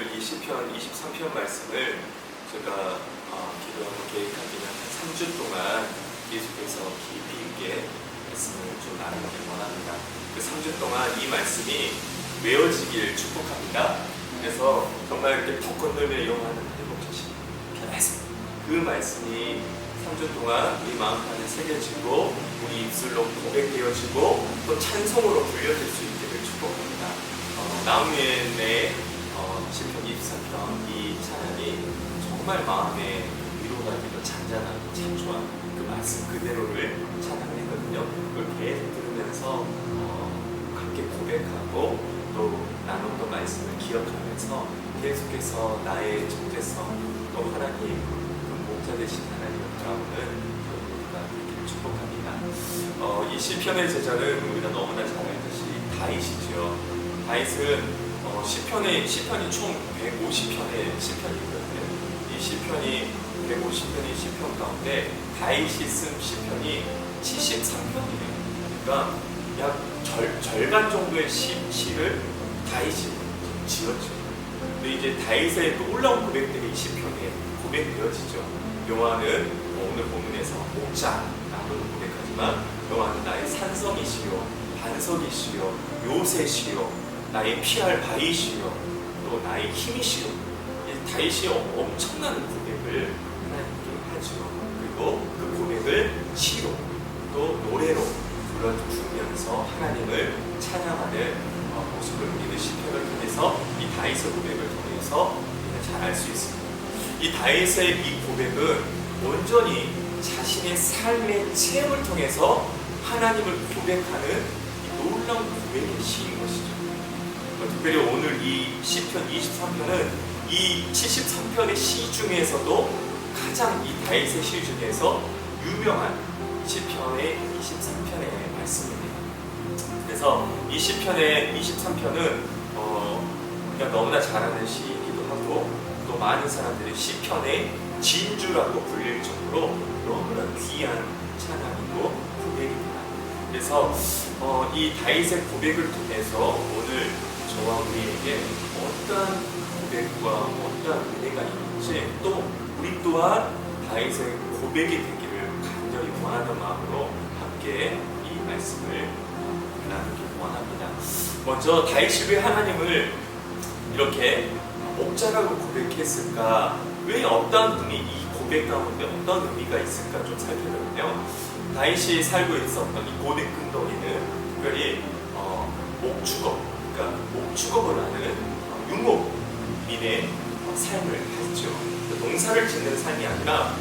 오늘 이 시편 23편 말씀을 제가 기도하고 계획한 지는 한 3주 동안 계속해서 깊이 있게 말씀을 좀 나누길 원합니다. 그 3주 동안 이 말씀이 외워지길 축복합니다. 그래서 정말 이렇게 턱 건들며 이용하는 회복자신 계속 그 말씀이 3주 동안 우리 마음판에 새겨지고 우리 입술로 고백되어지고 또 찬송으로 불려질 수 있기를 축복합니다. 나무의 시편 23편 이 찬양이 정말 마음에 위로가 되고 잔잔하고 참좋은 그 말씀 그대로를 찬양했거든요. 그걸 계속 들으면서 함께 고백하고 또 나눴던 말씀을 기억하면서 계속해서 나의 정체성 또 하나님 그 목자 되신 하나님을 바라보는 우리가 되기를 축복합니다. 이 시편의 제자는 우리가 너무나 잘 알듯이 다윗이죠. 다윗은 시편이 총 150편의 시편이거든요. 이 시편이 150편의 시편 가운데 다윗이 쓴 시편이 73편이에요. 그러니까 약 절반 정도의 시를 다윗이 지었죠. 근데 이제 다윗의 또 올라온 고백들이 이 시편에 고백되어지죠. 여호와는 오늘 본문에서 목자라고도 고백하지만 여호와는 나의 산성이시요 반석이시요 요새시요 나의 피할 바위시요 또 나의 힘이시요. 다윗이 엄청난 고백을 하나님께 하죠. 그리고 그 고백을 시로 또 노래로 불러주면서 하나님을 찬양하는 모습을 우리는 시편을 통해서 이 다윗의 고백을 통해서 우리가 잘 알 수 있습니다. 이 다윗의 이 고백은 온전히 자신의 삶의 체험을 통해서 하나님을 고백하는 이 놀라운 고백의 시인 것이죠. 특별히 오늘 이 시편 23편은 이 73편의 시 중에서도 가장 이 다윗의 시 중에서 유명한 시편의 23편의 말씀입니다. 그래서 이 시편의 23편은 우리가 너무나 잘 아는 시이기도 하고 또 많은 사람들이 시편의 진주라고 불릴 정도로 너무나 귀한 찬양이고 고백입니다. 그래서 이 다윗의 고백을 통해서 오늘 저와 우리에게 어떠한 고백과 어떠한 은혜가 있는지 또 우리 또한 다윗의 고백이 되기를 간절히 원하는 마음으로 함께 이 말씀을 나누길 원합니다. 먼저 다윗이 왜 하나님을 이렇게 목자라고 고백했을까? 왜 어떠한 분이 이 고백 가운데 어떤 의미가 있을까 좀 살펴보면요. 다윗이 살고 있었던 이 고대 근동에는 특별히 목축업, 그러니까 목축업을 하는 유목민의 삶을 했죠. 농사를 짓는 삶이 아니라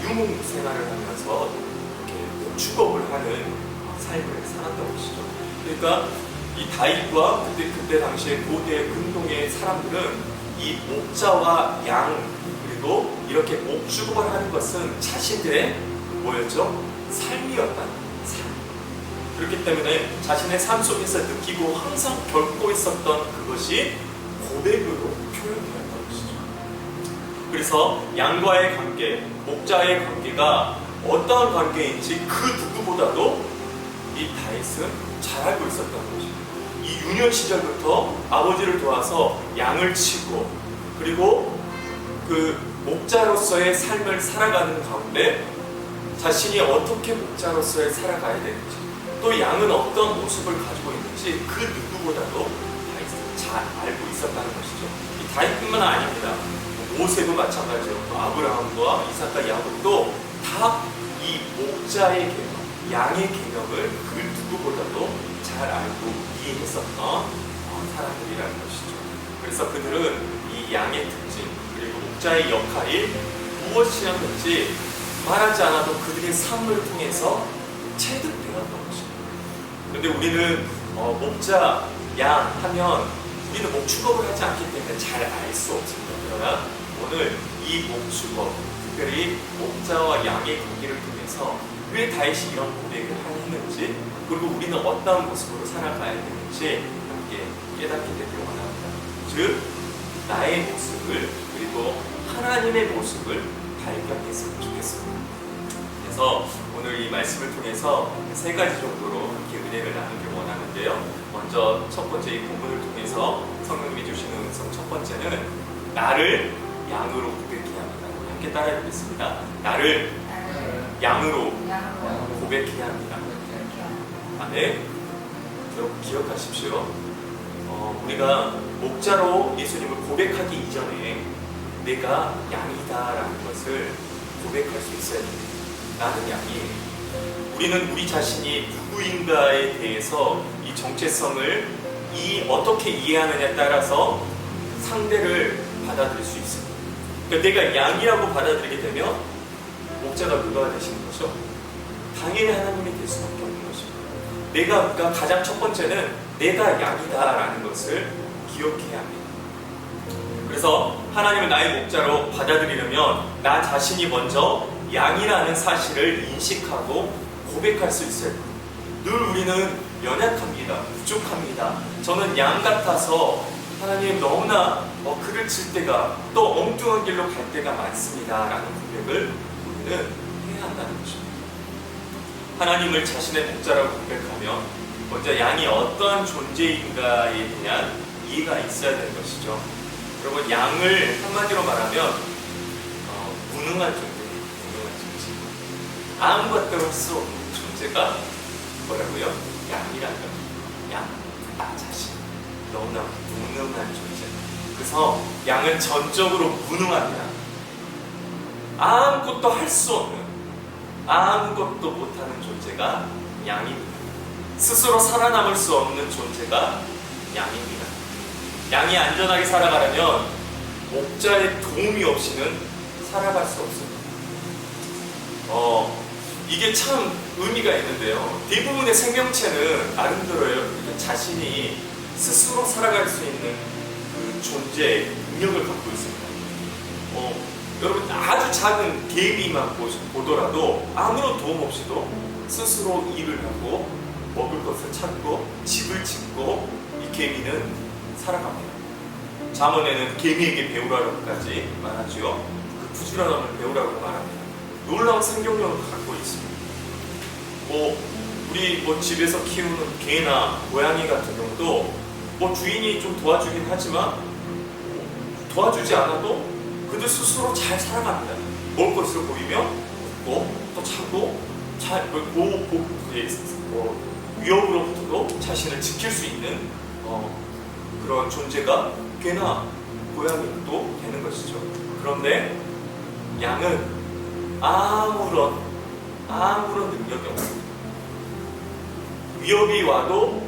유목 생활을 하면서 이렇게 목축업을 하는 삶을 살았던 것이죠. 그러니까 이 다윗과 그때 당시에 고대 근동의 사람들은 이 목자와 양 그리고 이렇게 목축업을 하는 것은 자신들의 뭐였죠? 삶이었다는 삶. 그렇기 때문에 자신의 삶 속에서 느끼고 항상 겪고 있었던 그것이 고백으로 표현되었던 것이죠. 그래서 양과의 관계, 목자의 관계가 어떠한 관계인지 그 누구보다도 이 다윗은 잘 알고 있었던 것입니다. 이 유년 시절부터 아버지를 도와서 양을 치고 그리고 그 목자로서의 삶을 살아가는 가운데 자신이 어떻게 목자로서의 살아가야 되는지 또 양은 어떤 모습을 가지고 있는지 그 누구보다도 다윗은 잘 알고 있었다는 것이죠. 이 다윗뿐만 아닙니다. 모세도 마찬가지로 또 아브라함과 이삭과 야곱도 다 이 목자의 개념, 양의 개념을 그 누구보다도 잘 알고 이해했었던 사람들이라는 것이죠. 그래서 그들은 이 양의 특징 그리고 목자의 역할이 무엇이었는지 말하지 않아도 그들의 삶을 통해서 체득되었던 것입니다. 그런데 우리는 목자, 양 하면 우리는 목축업을 하지 않기 때문에 잘 알 수 없습니다. 그러나 오늘 이 목축업, 특별히 목자와 양의 관계를 통해서 왜 다윗이 이런 고백을 했는지 그리고 우리는 어떠한 모습으로 살아가야 되는지 함께 깨닫게 되길 원합니다. 즉 나의 모습을 그리고 하나님의 모습을 발견했으면 좋겠습니다. 그래서 오늘 이 말씀을 통해서 세 가지 정도로 함께 은혜를 나누길 원하는데요. 먼저 첫 번째 이 본문을 통해서 성령님이 주시는 음성 첫 번째는 나를 양으로 고백해야 합니다. 우리 함께 따라해 보겠습니다. 나를 양으로 고백해야 합니다. 네. 여러분 기억하십시오. 우리가 목자로 예수님을 고백하기 이전에 내가 양이다라는 것을 고백할 수 있어야 됩니다. 나는 양이에요. 우리는 우리 자신이 누구인가에 대해서 이 정체성을 어떻게 이해하느냐에 따라서 상대를 받아들일 수 있습니다. 그러니까 내가 양이라고 받아들이게 되면 목자가 누가 되시는 거죠? 당연히 하나님이 될 수밖에 없는 것입니다. 그러니까 가장 첫 번째는 내가 양이다라는 것을 기억해야 합니다. 그래서 하나님을 나의 목자로 받아들이려면 나 자신이 먼저 양이라는 사실을 인식하고 고백할 수 있어야 됩니다. 늘 우리는 연약합니다. 부족합니다. 저는 양 같아서 하나님 너무나 그를 칠 때가 또 엉뚱한 길로 갈 때가 많습니다 라는 고백을 우리는 해야 한다는 것입니다. 하나님을 자신의 목자라고 고백하면 먼저 양이 어떠한 존재인가에 대한 이해가 있어야 되는 것이죠. 여러분 양을 한마디로 말하면 무능한 존재예요. 무능한 존재. 아무것도 할 수 없는 존재가 뭐라고요? 양이라는 겁니다. 양, 나 자신. 너무나 무능한 존재. 그래서 양은 전적으로 무능합니다. 아무것도 할 수 없는, 아무것도 못하는 존재가 양입니다. 스스로 살아남을 수 없는 존재가 양입니다. 양이 안전하게 살아가려면 목자의 도움이 없이는 살아갈 수 없습니다. 이게 참 의미가 있는데요. 대부분의 생명체는 나름대로요. 자신이 스스로 살아갈 수 있는 그 존재의 능력을 갖고 있습니다. 여러분 아주 작은 개미만 보더라도 아무런 도움 없이도 스스로 일을 하고 먹을 것을 찾고 집을 짓고 이 개미는 살아갑니다. 잠언에는 개미에게 배우라고까지 말하지요. 그 부지런함을 배우라고 말합니다. 놀라운 생존력을 갖고 있습니다. 우리 집에서 키우는 개나 고양이 같은 경우도 주인이 좀 도와주긴 하지만 도와주지 않아도 그들 스스로 잘 살아갑니다. 먹을 것을 보이면 먹고 또 찾고 위협으로부터도 자신을 지킬 수 있는 그런 존재가 개나 고양이도 되는 것이죠. 그런데 양은 아무런 능력이 없습니다. 위협이 와도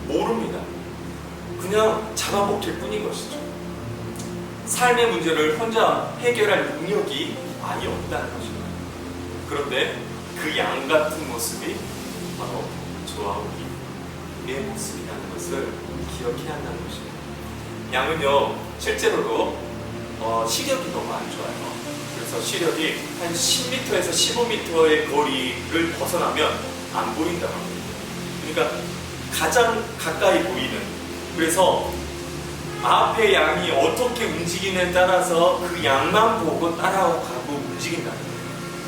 모릅니다. 그냥 잡아먹힐 뿐인 것이죠. 삶의 문제를 혼자 해결할 능력이 많이 없다는 것입니다. 그런데 그 양 같은 모습이 바로 저와 우리의 모습이라는 것을 기억해야 한다는 것입니다. 양은요, 실제로도 시력이 너무 안 좋아요. 그래서 시력이 한 10m에서 15m의 거리를 벗어나면 안 보인다고 합니다. 그러니까 가장 가까이 보이는, 그래서 앞에 양이 어떻게 움직이느냐에 따라서 그 양만 보고 따라가고 움직인다는 거예요.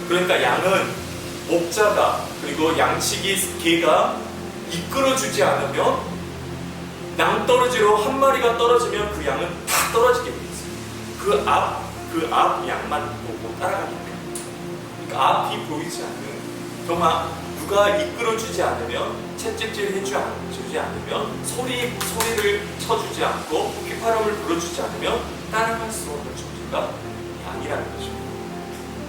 그러니까 양은 목자가 그리고 양치기 개가 이끌어주지 않으면 낭떠러지로 한 마리가 떨어지면 그 양은 다 떨어지게 돼 있어요. 그 앞 양만 보고 따라가기 때문에. 그러니까 앞이 보이지 않는, 정말 누가 이끌어주지 않으면, 채찍질 해주지 않으면, 소리를 쳐주지 않고 휘파람을 불어주지 않으면 따라갈 수 없는 존재가 양이라는 것입니다.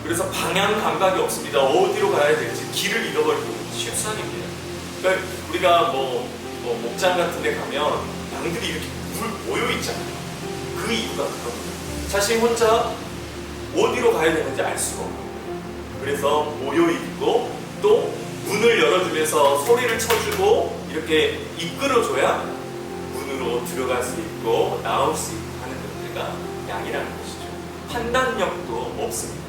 그래서 방향 감각이 없습니다. 어디로 가야 될지 길을 잃어버리고 쉽상입니다. 그러니까 우리가 목장 같은 데 가면 양들이 이렇게 모여 있잖아요. 그 이유가 그겁니다. 자신 혼자 어디로 가야 되는지 알 수가 없는 거예요. 그래서 모여 있고 또 문을 열어주면서 소리를 쳐주고 이렇게 이끌어줘야 문으로 들어갈 수 있고 나올 수 있고 하는 존재가 양이라는 것이죠. 판단력도 없습니다.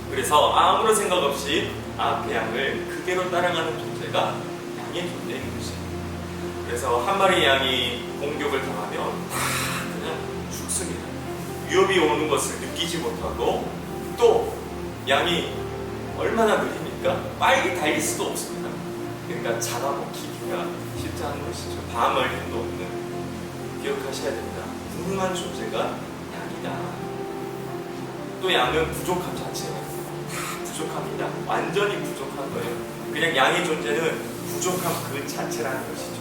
그래서 아무런 생각 없이 앞의 양을 그대로 따라가는 존재가 양의 존재인 것이에요. 그래서 한 마리 양이 공격을 당하면 다 그냥 죽습니다. 위협이 오는 것을 느끼지 못하고 또 양이 얼마나 느립니까? 빨리 달릴 수도 없습니다. 그러니까 잡아먹히기가 쉽지 않은 것이죠. 밤을 힘도 없는, 기억하셔야 됩니다. 무능한 존재가 양이다. 또 양은 부족함 자체가 다 부족합니다. 완전히 부족한 거예요. 그냥 양의 존재는 부족함 그 자체라는 것이죠.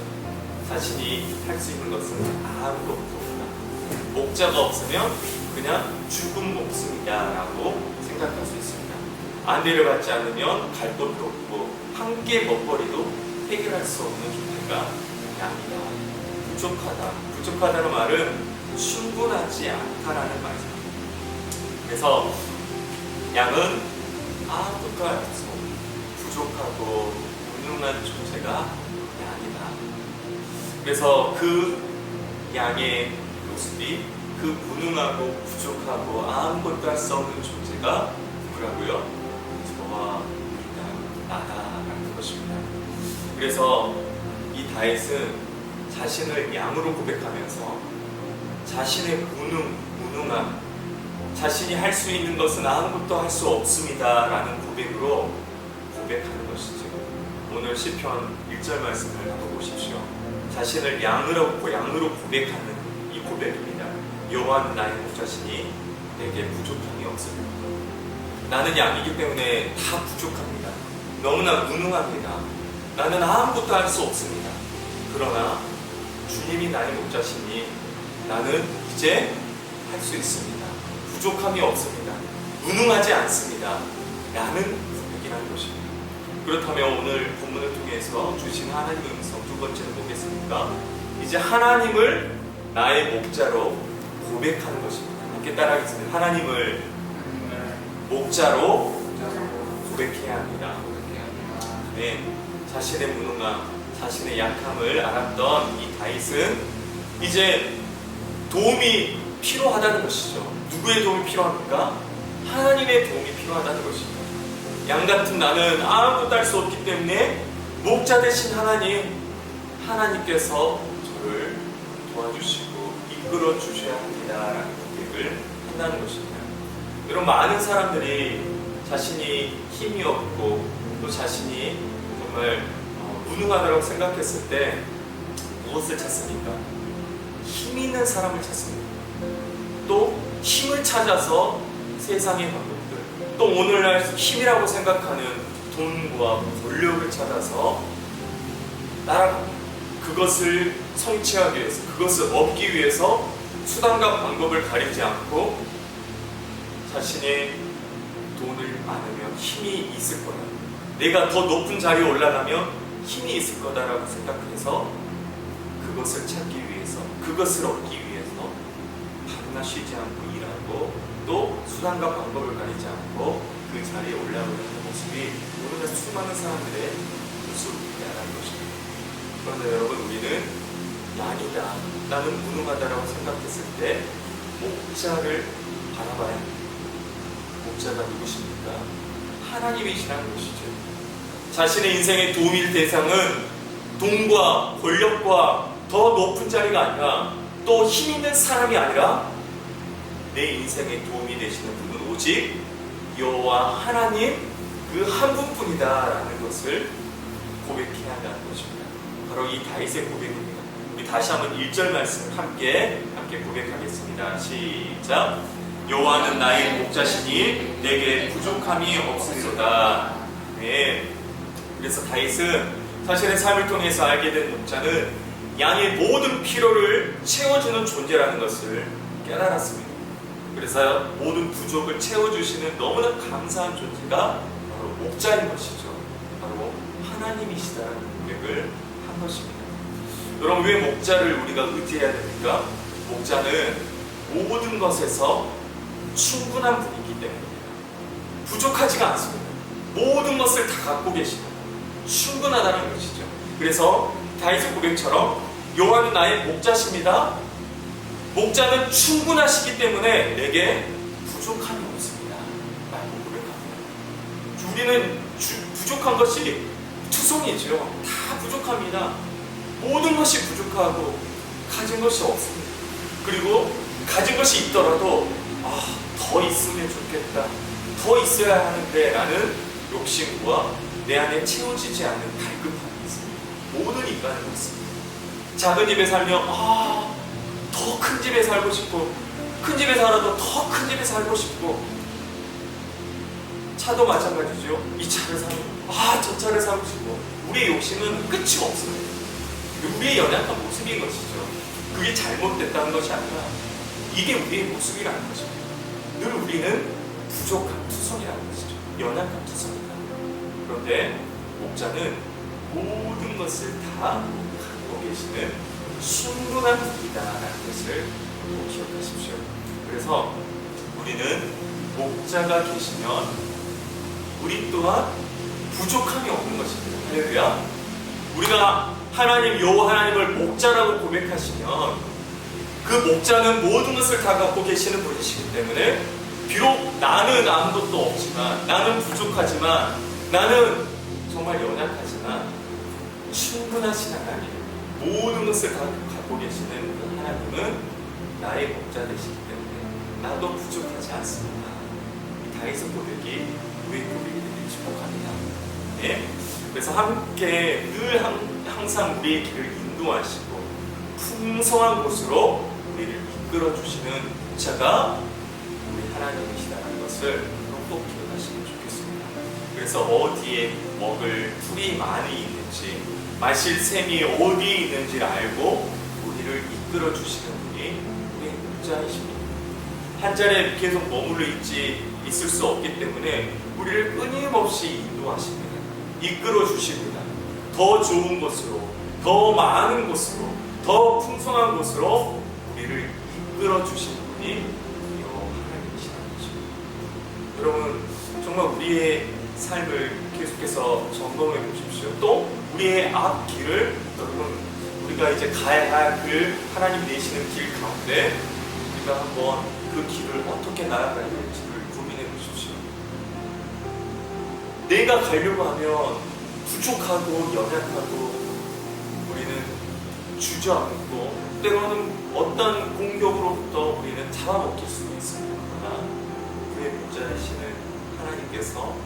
자신이 할 수 있는 것은 아무것도 없다. 목자가 없으면 그냥 죽은 목숨이다 라고 생각할 수 있습니다. 안내를 받지 않으면 갈 곳도 없고 한 끼 먹거리도 해결할 수 없는 존재가 양이다. 부족하다. 부족하다는 말은 충분하지 않다라는 말입니다. 그래서 양은 아무것도 할 수 없는 부족하고 무능한 존재가 양이다. 그래서 그 양의 모습이 그 무능하고 부족하고 아무것도 할 수 없는 존재가 누구라고요? 저와 우리다, 나다라는 것입니다. 그래서 이 다윗은 자신을 양으로 고백하면서 자신의 무능함, 자신이 할 수 있는 것은 아무것도 할 수 없습니다 라는 고백으로 고백하는 것이죠. 오늘 시편 1절 말씀을 한번 보십시오. 자신을 양으로 고백하는 이 고백입니다. 여호와는 나의 목자시니 내게 부족함이 없으리로다. 나는 양이기 때문에 다 부족합니다. 너무나 무능합니다. 나는 아무것도 할 수 없습니다. 그러나 주님이 나의 목자시니 나는 이제 할 수 있습니다. 부족함이 없습니다. 무능하지 않습니다. 라는 고백이라는 것입니다. 그렇다면 오늘 본문을 통해서 주신 하나님의 음성 두 번째는 뭐겠습니까? 이제 하나님을 나의 목자로 고백하는 것입니다. 함께 따라하겠습니다. 하나님을 목자로 고백해야 합니다. 네, 자신의 무능함, 자신의 약함을 알았던 이 다윗은 이제 도움이 필요하다는 것이죠. 누구의 도움이 필요합니까? 하나님의 도움이 필요하다는 것입니다. 양 같은 나는 아무것도 할 수 없기 때문에 목자 되신 하나님께서 저를 도와주시고 이끌어 주셔야 합니다라는 고백을 한다는 것입니다. 여러분, 많은 사람들이 자신이 힘이 없고 또 자신이 정말 무능하다고 생각했을 때 무엇을 찾습니까? 힘 있는 사람을 찾습니다. 또 힘을 찾아서 세상의 방법들, 또 오늘날 힘이라고 생각하는 돈과 권력을 찾아서 따라갑니다. 그것을 성취하기 위해서, 그것을 얻기 위해서 수단과 방법을 가리지 않고 자신의 돈을 많으면 힘이 있을 거다, 내가 더 높은 자리에 올라가면 힘이 있을 거다라고 생각해서 그것을 찾기 위해서, 그것을 얻기 위해서 밤낮 쉬지 않고 일하고 또 수단과 방법을 가리지 않고 그 자리에 올라오는 모습이 오늘날 수많은 사람들의 모습이라는 것입니다. 그런데 여러분, 우리는 양이다, 나는 무능하다라고 생각했을 때 목자를 바라봐야 합니다. 목자가 누구십니까? 하나님이시라는 것이죠. 자신의 인생의 도움일 대상은 돈과 권력과 더 높은 자리가 아니라 또 힘 있는 사람이 아니라 내 인생에 도움이 되시는 분은 오직 여호와 하나님 그 한 분뿐이다라는 것을 고백해야 한다는 것입니다. 바로 이 다윗의 고백입니다. 우리 다시 한번 1절 말씀을 함께 고백하겠습니다. 시작. 여호와는 나의 목자시니 내게 부족함이 없으리로다. 네. 그래서 다윗은 자신의 삶을 통해서 알게 된 목자는 양의 모든 필요를 채워주는 존재라는 것을 깨달았습니다. 그래서 모든 부족을 채워주시는 너무나 감사한 존재가 바로 목자인 것이죠. 바로 하나님이시다라는 고백을 한 것입니다. 여러분, 왜 목자를 우리가 의지해야 됩니까? 목자는 모든 것에서 충분한 분이기 때문입니다. 부족하지가 않습니다. 모든 것을 다 갖고 계십니다. 충분하다는 것이죠. 그래서 다윗의 고백처럼 여호와는 나의 목자십니다. 목자는 충분하시기 때문에 내게 부족함이 없습니다 라고 고백합니다. 우리는 부족한 것이 투성이죠. 다 부족합니다. 모든 것이 부족하고 가진 것이 없습니다. 그리고 가진 것이 있더라도 더 있으면 좋겠다, 더 있어야 하는데 라는 욕심과 내 안에 채워지지 않는 갈급함이 있습니다. 모든 인간은 있습니다. 작은 입에 살면 더 더 큰 집에 살고 싶고, 큰 집에 살아도 더 큰 집에 살고 싶고, 차도 마찬가지죠. 이 차를 사고, 저 차를 사고 싶고, 우리의 욕심은 끝이 없어요. 우리의 연약한 모습인 것이죠. 그게 잘못됐다는 것이 아니라 이게 우리의 모습이라는 것입니다. 늘 우리는 부족한 투성이라는 것이죠. 연약한 투성이다. 그런데 목자는 모든 것을 다 갖고 계시는 충분한 분이다라는 것을 꼭 기억하십시오. 그래서 우리는 목자가 계시면 우리 또한 부족함이 없는 것입니다. 할렐루야. 우리가 하나님을 목자라고 고백하시면 그 목자는 모든 것을 다 갖고 계시는 분이시기 때문에 비록 나는 아무것도 없지만, 나는 부족하지만, 나는 정말 연약하지만 충분하신 하나님, 모든 것을 다 갖고 계시는 그 하나님은 나의 목자 되시기 때문에 나도 부족하지 않습니다. 이 다윗의 고백이 우리의 고백이 되길 축복합니다. 네? 그래서 함께 늘 항상 우리의 길을 인도하시고 풍성한 곳으로 우리를 이끌어 주시는 목자가 우리 하나님이시다는 것을 꼭 기억하시면 좋겠습니다. 그래서 어디에 먹을 풀이 많이 있는지, 마실 샘이 어디에 있는지를 알고 우리를 이끌어 주시는 분이 우리의 목자이십니다. 한 자리에 계속 머물러 있을 수 없기 때문에 우리를 끊임없이 인도하십니다. 이끌어 주십니다. 더 좋은 곳으로, 더 많은 곳으로, 더 풍성한 곳으로 우리를 이끌어 주신 분이 하나님이시라는 것입니다. 여러분, 정말 우리의 삶을 계속해서 점검해 보십시오. 또 우리의 앞길을, 여러분, 우리가 이제 가야 할 그 하나님 내시는 길 가운데 우리가 한번 그 길을 어떻게 나아가야 될지를 고민해 보십시오. 내가 가려고 하면 부족하고 연약하고 우리는 주저앉고 때로는 어떤 공격으로부터 우리는 잡아먹힐 수도 있습니다. 그러나 그의 목자이시는 하나님께서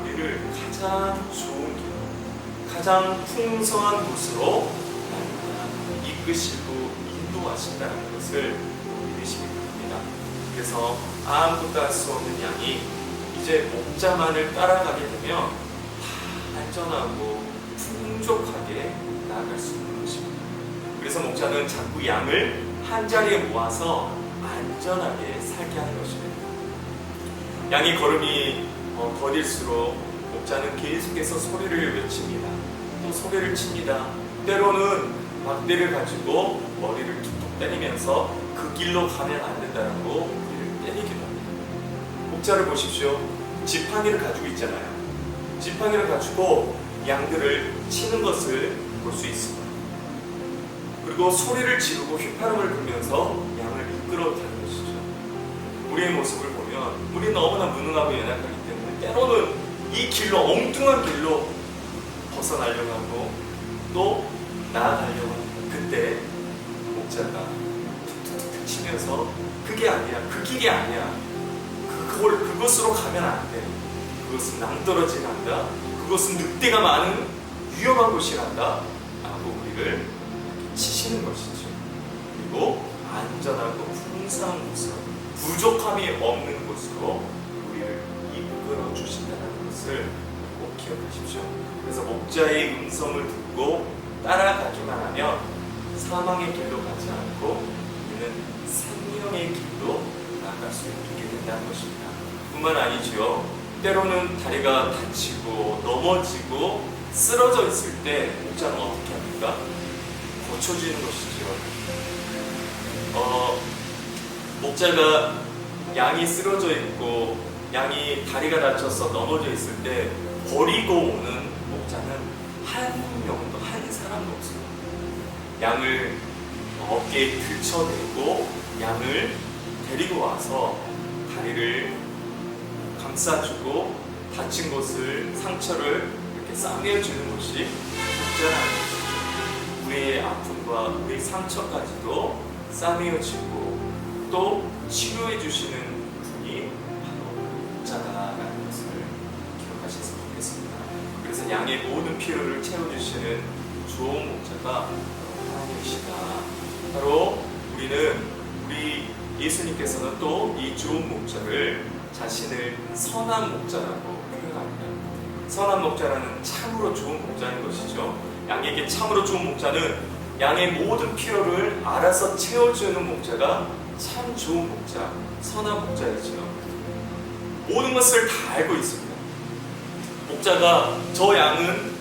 우리를 가장 좋은 길, 가장 풍성한 곳으로 이끄시고 인도하신다는 것을 믿으시기 바랍니다. 그래서 아무것도 할 수 없는 양이 이제 목자만을 따라가게 되면 다 안전하고 풍족하게 나아갈 수 있는 것입니다. 그래서 목자는 자꾸 양을 한 자리에 모아서 안전하게 살게 하는 것입니다. 양이 걸음이 더딜수록 목자는 계속해서 소리를 외칩니다. 또 소리를 칩니다. 때로는 막대를 가지고 머리를 툭툭 때리면서 그 길로 가면 안 된다고 머리를 때리기도 합니다. 목자를 보십시오. 지팡이를 가지고 있잖아요. 지팡이를 가지고 양들을 치는 것을 볼 수 있습니다. 그리고 소리를 지르고 휘파람을 불면서 양을 이끌어가는 것이죠. 우리의 모습을 보면 우리는 너무나 무능하고 연약하기 때문에 때로는 이 길로, 엉뚱한 길로 벗어나려고 하고 또 나아가려고 하는 그때 목자가 툭툭툭 치면서 그게 아니야, 그 길이 아니야, 그곳으로 가면 안 돼, 그것은 낭떠러지 간다, 그것은 늑대가 많은 위험한 곳이란다 라고 우리를 치시는 것이죠. 그리고 안전하고 풍성한 곳으로, 부족함이 없는 곳으로 우리를 이끌어 주신다는 것을 꼭 기억하십시오. 그래서 목자의 음성을 듣고 따라가기만 하면 사망의 길로 가지 않고 우리는 생명의 길로 나아갈 수 있게 된다는 것입니다. 뿐만 아니지요. 때로는 다리가 다치고 넘어지고 쓰러져 있을 때 목자는 어떻게 합니까? 고쳐주는 것이죠. 목자가 양이 쓰러져 있고 양이 다리가 다쳐서 넘어져 있을 때 버리고 오는 목자는 한 명도, 한 사람도 없어요. 양을 어깨에 들쳐내고 양을 데리고 와서 다리를 감싸주고 다친 곳을, 상처를 이렇게 싸매어주는 것이 목자라는 것이죠. 우리의 아픔과 우리의 상처까지도 싸매어주고 또 치료해주시는 분이 바로 목자다라는 것을 기억하셨으면 좋겠습니다. 그래서 양의 모든 필요를 채워주시는 좋은 목자가 하나님이시다. 바로 우리는 예수님께서는 또 이 좋은 목자를 자신을 선한 목자라고 표현합니다. 선한 목자라는 참으로 좋은 목자인 것이죠. 양에게 참으로 좋은 목자는 양의 모든 필요를 알아서 채워주는 목자가 참 좋은 목자, 선한 목자이죠. 모든 것을 다 알고 있습니다. 목자가 저 양은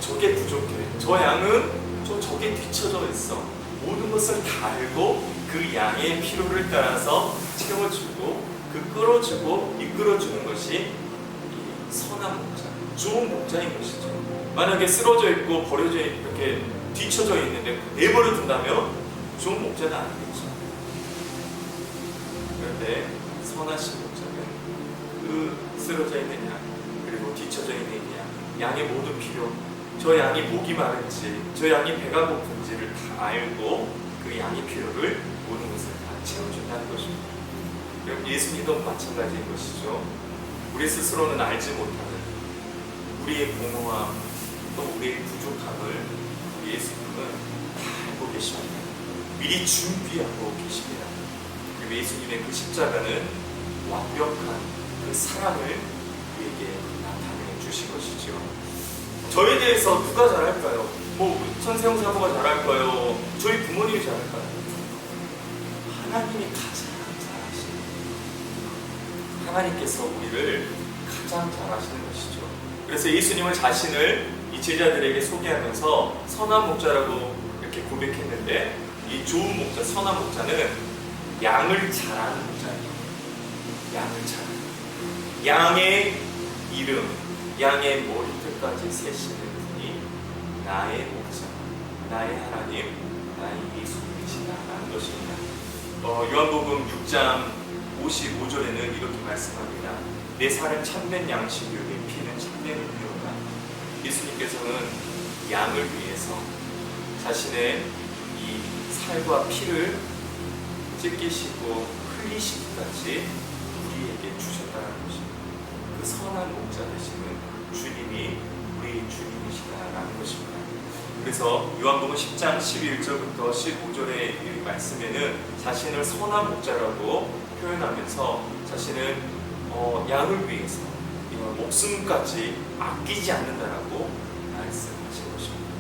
저게 부족해, 저 양은 저게 뒤쳐져 있어, 모든 것을 다 알고 그 양의 필요를 따라서 채워주고 끌어주고 이끌어주는 것이 이 선한 목자, 좋은 목자인 것이죠. 만약에 쓰러져 있고 버려져 있고 이렇게 뒤쳐져 있는데 내버려 둔다면 좋은 목자는 아니겠죠. 그런데 선하신 목자는 그 쓰러져 있는 양, 그리고 뒤쳐져 있는 양의 모든 필요, 저 양이 목이 마른지, 저 양이 배가 고픈지를 다 알고 그 양의 필요를 모든 것을 다 채워준다는 것입니다. 예수님도 마찬가지인 것이죠. 우리 스스로는 알지 못하는 우리의 공허함, 또 우리의 부족함을 예수님은 다 알고 계십니다. 미리 준비하고 계십니다. 그리고 예수님의 그 십자가는 완벽한 그 사랑을 우리에게 나타내 주신 것이죠. 저에 대해서 누가 잘할까요? 천세형 사부가 잘할까요? 저희 부모님이 잘할까요? 하나님이 가장 잘하시는, 하나님께서 우리를 가장 잘하시는 것이죠. 그래서 예수님은 자신을 이 제자들에게 소개하면서 선한 목자라고 이렇게 고백했는데, 이 좋은 목자, 선한 목자는 양을 잘 아는 목자예요. 양을 잘 아는, 양의 이름, 양의 머리끝까지 세시는 분이 나의 목자, 나의 하나님, 나의 예수님이시다라는 것입니다. 요한복음 6장 55절에는 이렇게 말씀합니다. 내 살은 참된 양식이요 내 피는 참된 음료다. 예수님께서는 양을 위해서 자신의 이 살과 피를 찢기시고 흘리시기까지 우리에게 주셨다는 것입니다. 그 선한 목자 되시는 주님이 우리 주님이시다라는 것입니다. 그래서 요한복음 10장 11절부터 15절의 이 말씀에는 자신을 선한 목자라고 표현하면서 자신은 양을 위해서 목숨까지 아끼지 않는다라고 말씀하신 것입니다.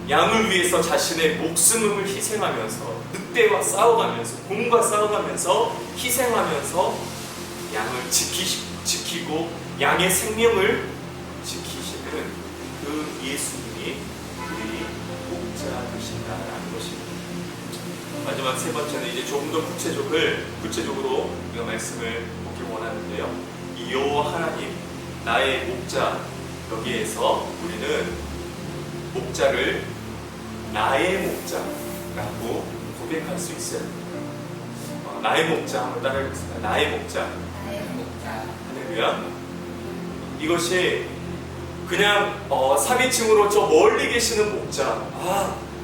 양을 위해서 자신의 목숨을 희생하면서, 늑대와 싸워가면서, 곰과 싸워가면서 희생하면서 양을 지키고 양의 생명을 지키시는 그 예수님이 우리 목자 되신다라는 것입니다. 마지막 세 번째는 이제 조금 더 구체적으로 우리가 말씀을 보기 원하는데요. 이 여호와 하나님, 나의 목자, 여기에서 우리는 목자를 나의 목자라고 고백할 수 있어요. 나의 목자 한번 따라해보겠습니다. 나의 목자. 할렐루야. 이것이 그냥 3인칭으로 저 멀리 계시는 목자,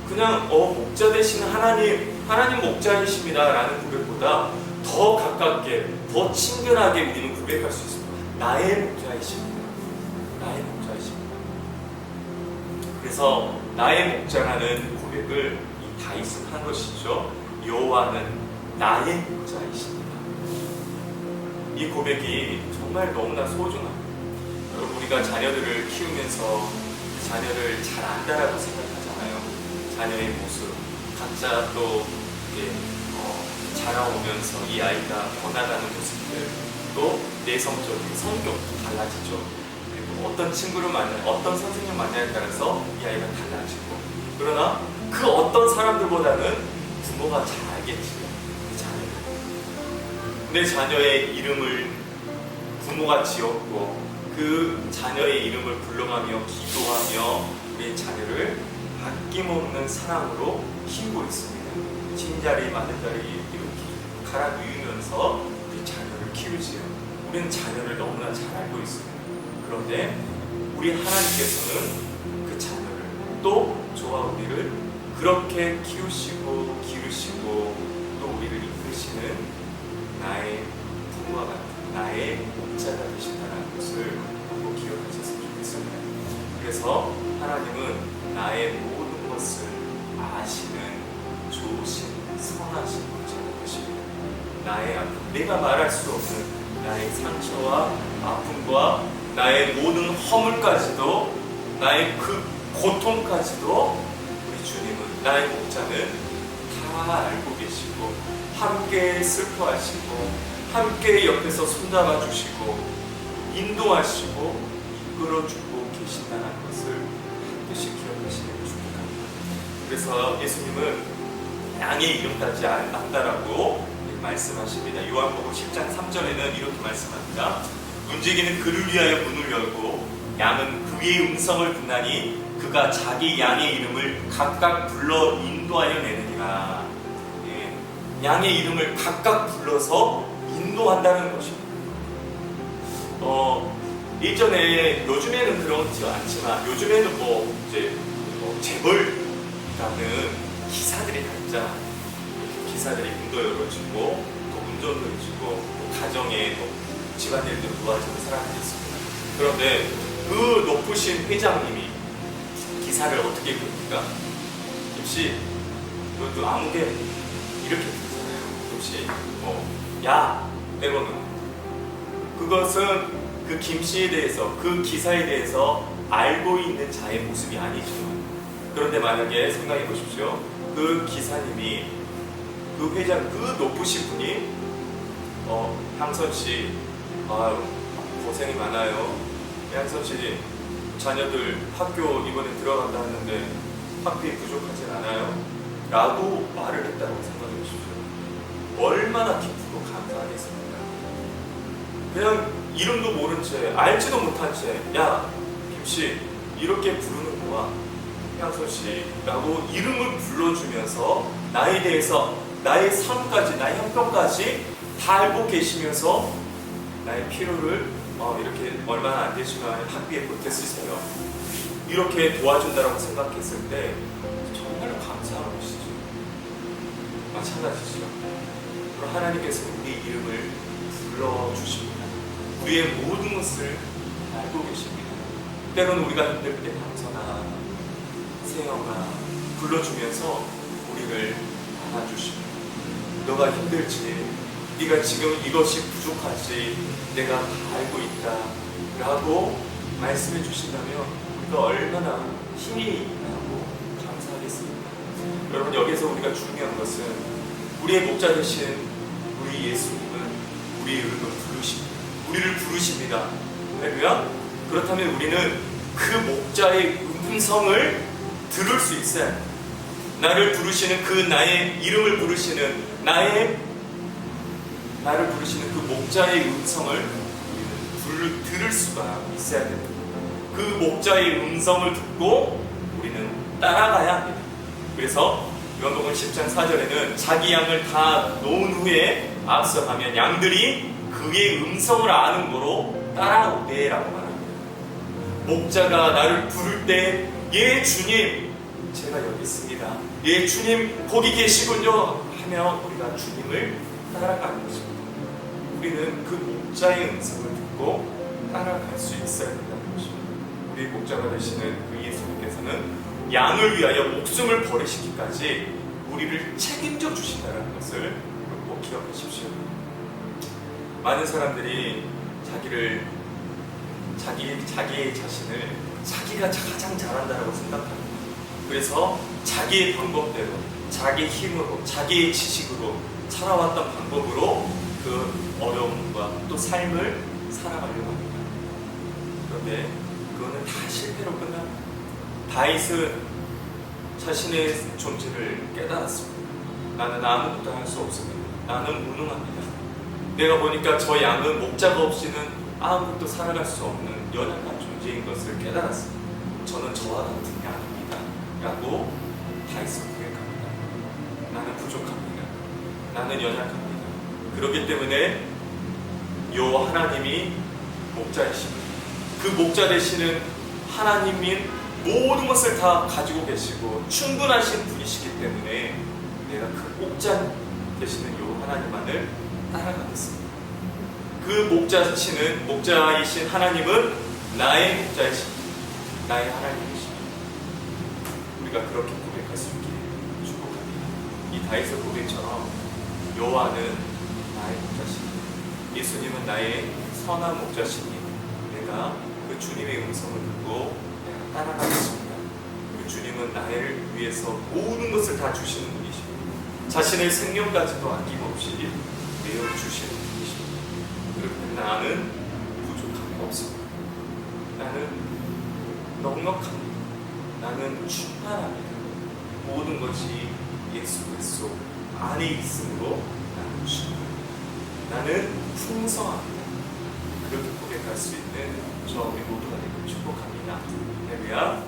그냥 목자 되시는 하나님 목자이십니다 라는 고백보다 더 가깝게, 더 친근하게 우리는 고백할 수 있습니다. 나의 목자이십니다. 나의 목자이십니다. 그래서 나의 목자라는 고백을 이 다윗은 한 것이죠. 여호와는 나의 목자이십니다. 이 고백이 정말 너무나 소중합니다. 여러분, 우리가 자녀들을 키우면서 자녀를 잘 안다라고 생각하잖아요. 자녀의 모습, 각자 또 이렇게 자라오면서 이 아이가 변화가는 모습들, 또 내성적인 성격도 달라지죠. 그리고 어떤 친구를 어떤 선생님 만나에 따라서 이 아이가 달라지고, 그러나 그 어떤 사람들보다는 부모가 잘 알겠지. 내 자녀의 이름을 부모가 지었고 그 자녀의 이름을 불러가며 기도하며 우리 자녀를 아낌없는 사랑으로 키우고 있습니다. 친자리 마늘자리 이렇게 갈아 누이면서 우리 자녀를 키우지요. 우리는 자녀를 너무나 잘 알고 있습니다. 그런데 우리 하나님께서는 그 자녀를 또 저와 우리를 그렇게 키우시고 기르시고 또 우리를 이끄시는 나의 부모와 같은 나의 목자가 되신다는 것을 꼭 기억하셨으면 좋겠습니다. 그래서 하나님은 나의 모든 것을 아시는 좋으신 선하신 목자가 되십니다. 나의 아픔, 내가 말할 수 없는 나의 상처와 아픔과 나의 모든 허물까지도, 나의 그 고통까지도 우리 주님은, 나의 목자는 다 알고 계시고 함께 슬퍼하시고 함께 옆에서 손잡아 주시고 인도하시고 이끌어주고 계신다는 것을 반드시 기억하시기를 축복합니다. 그래서 예수님은 양의 이름까지 안다라고 말씀하십니다. 요한복음 10장 3절에는 이렇게 말씀합니다. 문지기는 그를 위하여 문을 열고 양은 그의 음성을 듣나니 그가 자기 양의 이름을 각각 불러 인도하여 내느니라. 예, 양의 이름을 각각 불러서 인도한다는 것입니다. 예전에, 요즘에는 그렇지 않지만 요즘에는 이제 재벌가는 기사들이 다 있잖아요. 기사들이 문도 열어주고 또 운전도 해주고 또 가정에 또 집안일도 도와주는 사람들이 있습니다. 그런데 그 높으신 회장님이 기사를 어떻게 부릅니까? 김씨, 너도 아무게 이렇게 부르잖아요. 김씨, 야, 때로는 그것은 그 김씨에 대해서, 그 기사에 대해서 알고 있는 자의 모습이 아니죠. 그런데 만약에 생각해 보십시오. 그 기사님이, 그 회장, 그 높으신 분이 향선씨, 아유 고생이 많아요. 향선씨 자녀들 학교 이번에 들어간다 하는데 학비에 부족하진 않아요? 라고 말을 했다고 생각해 보십시오. 얼마나 기쁘고 감사하겠습니까? 그냥 이름도 모른 채, 알지도 못한 채, 야 김씨 이렇게 부르는 거야, 향선씨라고 이름을 불러주면서 나에 대해서, 나의 삶까지, 나의 형편까지 다 알고 계시면서 나의 필요를 이렇게 얼마나 안 되시면 학비에 보태 쓰세요, 이렇게 도와준다라고 생각했을 때 정말로 감사한 것이죠. 마찬가지죠. 그럼 하나님께서 우리 이름을 불러주십니다. 우리의 모든 것을 알고 계십니다. 때로는 우리가 힘들 때 향선아, 세영아 불러주면서 우리를 안아주십니다. 너가 힘들지, 네가 지금 이것이 부족하지, 내가 다 알고 있다 라고 말씀해 주신다면 우리가 얼마나 힘이 나고 감사하겠습니까? 여러분, 여기서 우리가 중요한 것은 우리의 목자 되신 우리 예수님은 우리의 이름을 부르십니다. 우리를 부르십니다. 할렐루야. 그렇다면 우리는 그 목자의 음성을 들을 수 있어야 합니다. 나를 부르시는 그 나의 이름을 부르시는 나를 부르시는 그 목자의 음성을 우리는 들을 수가 있어야 됩니다. 그 목자의 음성을 듣고 우리는 따라가야 합니다. 그래서 요한복음 10장 4절에는 자기 양을 다 놓은 후에 앞서가면 양들이 그의 음성을 아는 거로 따라오되라고 말합니다. 목자가 나를 부를 때, 예 주님 제가 여기 있습니다, 예 주님 거기 계시군요 하면 우리가 주님을 따라가는 것입니다. 우리는 그 목자의 음성을 듣고 따라갈 수 있어야 된다는 것입니다. 우리 목자가 되시는 그 예수님께서는 양을 위하여 목숨을 버리시기까지 우리를 책임져 주신다는 것을 꼭 기억하십시오. 많은 사람들이 자기의 자신을 자기가 가장 잘한다고 생각합니다. 그래서 자기의 방법대로, 자기 힘으로, 자기의 지식으로 살아왔던 방법으로 그 어려움과 또 삶을 살아가려고 합니다. 그런데 그거는 다 실패로 끝납니다. 다윗은 자신의 존재를 깨달았습니다. 나는 아무것도 할 수 없습니다. 나는 무능합니다. 내가 보니까 저 양은 목자가 없이는 아무것도 살아갈 수 없는 연약한 존재인 것을 깨달았습니다. 저는 저와 같은 양입니다 라고 다윗은 고백합니다. 나는 부족합니다. 나는 연약합니다. 그렇기 때문에 요 하나님이 목자이십니다. 그 목자 되시는 하나님인 모든 것을 다 가지고 계시고 충분하신 분이시기 때문에 내가 그 목자 되시는 요 하나님만을 따라가겠습니다. 그 목자이신 하나님은 나의 목자이십니다. 나의 하나님이십니다. 우리가 그렇게 고백할 수 있기를 축복합니다. 이 다윗의 고백처럼 여호와는 나의 목자시니 예수님은 나의 선한 목자시니 내가 그 주님의 음성을 듣고 내가 따라가겠습니다. 그 주님은 나를 위해서 모든 것을 다 주시는 분이십니다. 자신의 생명까지도 아낌없이 내어 주시는 분이십니다. 그렇기 나는 부족함이 없습니다. 나는 넉넉합니다. 나는 충만합니다. 모든 것이 예수 그리스도 안에 있으므로 나는 충만합니다. 나는 풍성합니다. 그렇게 고백할 수 있는 저 우리 모두가 되기를 축복합니다. 할렐루야.